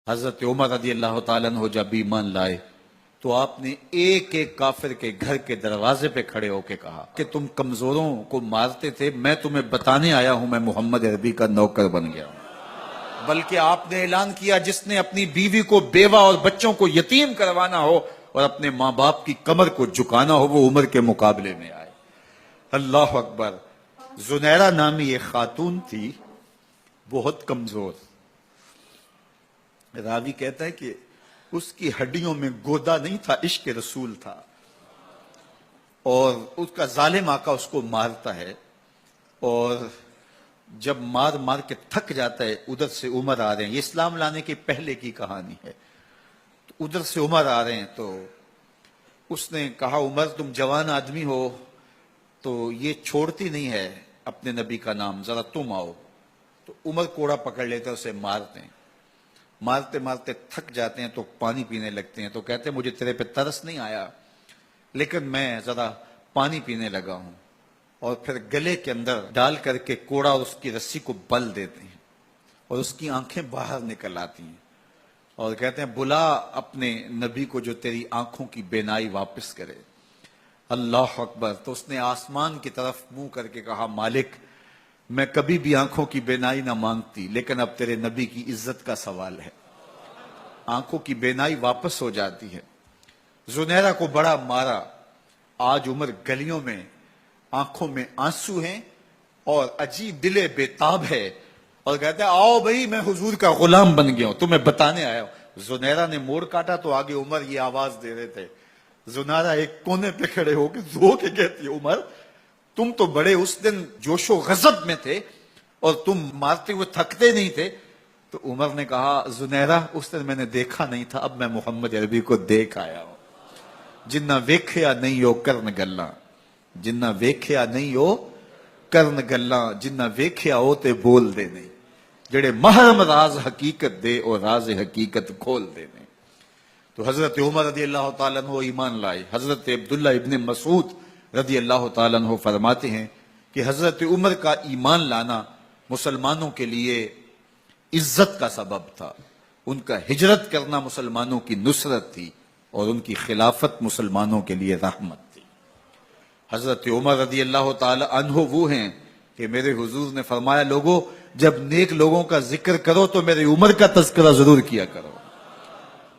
حضرت عمر رضی اللہ تعالیٰ عنہ جب ایمان لائے تو آپ نے ایک ایک کافر کے گھر کے دروازے پہ کھڑے ہو کے کہا کہ تم کمزوروں کو مارتے تھے، میں تمہیں بتانے آیا ہوں میں محمد عربی کا نوکر بن گیا ہوں۔ بلکہ آپ نے اعلان کیا جس نے اپنی بیوی کو بیوہ اور بچوں کو یتیم کروانا ہو اور اپنے ماں باپ کی کمر کو جھکانا ہو وہ عمر کے مقابلے میں آئے۔ اللہ اکبر۔ زنیرہ نامی ایک خاتون تھی، بہت کمزور۔ راوی کہتا ہے کہ اس کی ہڈیوں میں گودا نہیں تھا، عشق رسول تھا، اور اس کا ظالم آقا اس کو مارتا ہے، اور جب مار مار کے تھک جاتا ہے ادھر سے عمر آ رہے ہیں، یہ اسلام لانے کے پہلے کی کہانی ہے، تو ادھر سے عمر آ رہے ہیں تو اس نے کہا عمر تم جوان آدمی ہو تو یہ چھوڑتی نہیں ہے اپنے نبی کا نام، ذرا تم آؤ۔ تو عمر کوڑا پکڑ لیتے ہیں، اسے مارتے ہیں، مارتے مارتے تھک جاتے ہیں تو پانی پینے لگتے ہیں، تو کہتے ہیں مجھے تیرے پہ ترس نہیں آیا لیکن میں ذرا پانی پینے لگا ہوں، اور پھر گلے کے اندر ڈال کر کے کوڑا اور اس کی رسی کو بل دیتے ہیں اور اس کی آنکھیں باہر نکل آتی ہیں، اور کہتے ہیں بلا اپنے نبی کو جو تیری آنکھوں کی بینائی واپس کرے۔ اللہ اکبر۔ تو اس نے آسمان کی طرف منہ کر کے کہا مالک میں کبھی بھی آنکھوں کی بینائی نہ مانگتی لیکن اب تیرے نبی کی عزت کا سوال ہے۔ آنکھوں کی بینائی واپس ہو جاتی ہے۔ زنیرہ کو بڑا مارا۔ آج عمر گلیوں میں آنکھوں میں آنسو ہیں اور عجیب دل بےتاب ہے، اور کہتے ہیں آؤ بھئی میں حضور کا غلام بن گیا ہوں، تمہیں بتانے آیا ہوں۔ زنیرہ نے موڑ کاٹا تو آگے عمر یہ آواز دے رہے تھے۔ زنیرہ ایک کونے پہ کھڑے ہو کے رو کے کہتی ہے عمر تم تو بڑے اس دن جوش و غضب میں تھے اور تم مارتے ہوئے تھکتے نہیں تھے۔ تو عمر نے کہا زنیرہ اس دن میں نے دیکھا نہیں تھا، اب میں محمد عربی کو دیکھ آیا ہوں۔ جنہ ویکھیا نہیں ہو کرن گلاں، جنہ ویکھیا نہیں ہو کرن گلاں، جنہ ویکھیا ہو تے بول دے نہیں، جڑے محرم راز حقیقت دے اور راز حقیقت کھول دے نہیں۔ تو حضرت عمر رضی اللہ تعالیٰ عنہ ایمان لائے۔ حضرت عبداللہ ابن مسعود رضی اللہ تعالیٰ عنہ فرماتے ہیں کہ حضرت عمر کا ایمان لانا مسلمانوں کے لیے عزت کا سبب تھا، ان کا ہجرت کرنا مسلمانوں کی نصرت تھی، اور ان کی خلافت مسلمانوں کے لیے رحمت تھی۔ حضرت عمر رضی اللہ تعالی عنہ وہ ہیں کہ میرے حضور نے فرمایا لوگوں جب نیک لوگوں کا ذکر کرو تو میرے عمر کا تذکرہ ضرور کیا کرو۔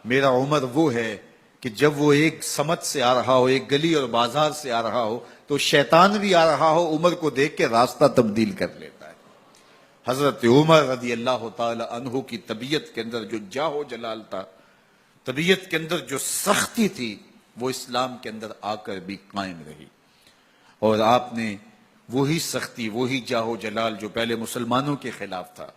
میرا عمر وہ ہے کہ جب وہ ایک سمت سے آ رہا ہو، ایک گلی اور بازار سے آ رہا ہو تو شیطان بھی آ رہا ہو، عمر کو دیکھ کے راستہ تبدیل کر لیتا ہے۔ حضرت عمر رضی اللہ تعالی عنہ کی طبیعت کے اندر جو جاہ و جلال تھا، طبیعت کے اندر جو سختی تھی، وہ اسلام کے اندر آ کر بھی قائم رہی، اور آپ نے وہی سختی، وہی جاہ و جلال جو پہلے مسلمانوں کے خلاف تھا،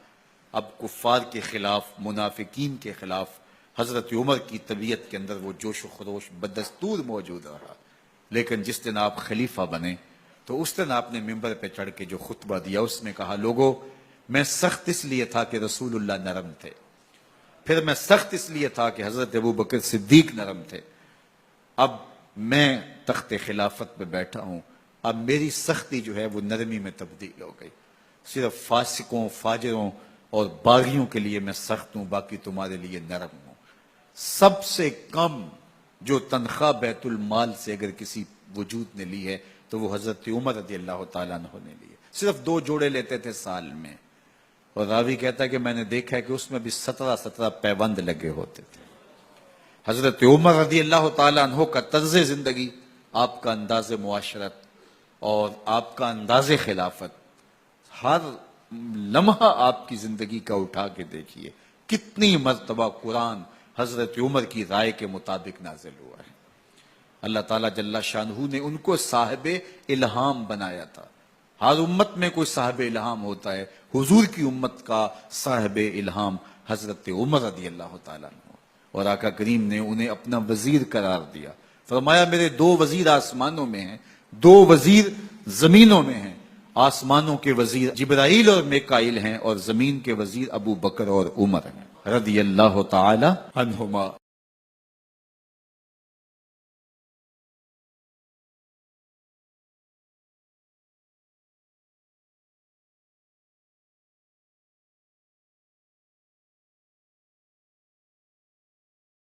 اب کفار کے خلاف، منافقین کے خلاف حضرت عمر کی طبیعت کے اندر وہ جوش و خروش بدستور موجود رہا۔ لیکن جس دن آپ خلیفہ بنے تو اس دن آپ نے ممبر پہ چڑھ کے جو خطبہ دیا اس میں کہا لوگوں میں سخت اس لیے تھا کہ رسول اللہ نرم تھے، پھر میں سخت اس لیے تھا کہ حضرت ابوبکر صدیق نرم تھے، اب میں تخت خلافت پہ بیٹھا ہوں، اب میری سختی جو ہے وہ نرمی میں تبدیل ہو گئی، صرف فاسقوں، فاجروں اور باغیوں کے لیے میں سخت ہوں، باقی تمہارے لیے نرم ہوں۔ سب سے کم جو تنخواہ بیت المال سے اگر کسی وجود نے لی ہے تو وہ حضرت عمر رضی اللہ تعالیٰ عنہ نے لی ہے، صرف 2 جوڑے لیتے تھے سال میں، اور راوی کہتا ہے کہ میں نے دیکھا ہے کہ اس میں بھی 17 پیوند لگے ہوتے تھے۔ حضرت عمر رضی اللہ تعالیٰ عنہ کا طرز زندگی، آپ کا انداز معاشرت اور آپ کا انداز خلافت، ہر لمحہ آپ کی زندگی کا اٹھا کے دیکھیے کتنی مرتبہ قرآن حضرت عمر کی رائے کے مطابق نازل ہوا ہے۔ اللہ تعالیٰ جل شانہ نے ان کو صاحب الہام بنایا تھا۔ ہر امت میں کوئی صاحب الہام ہوتا ہے، حضور کی امت کا صاحب الہام حضرت عمر رضی اللہ تعالیٰ عنہ، اور آقا کریم نے انہیں اپنا وزیر قرار دیا، فرمایا میرے 2 وزیر آسمانوں میں ہیں، 2 وزیر زمینوں میں ہیں، آسمانوں کے وزیر جبرائیل اور میکائیل ہیں اور زمین کے وزیر ابو بکر اور عمر ہیں رضی اللہ تعالی عنہما۔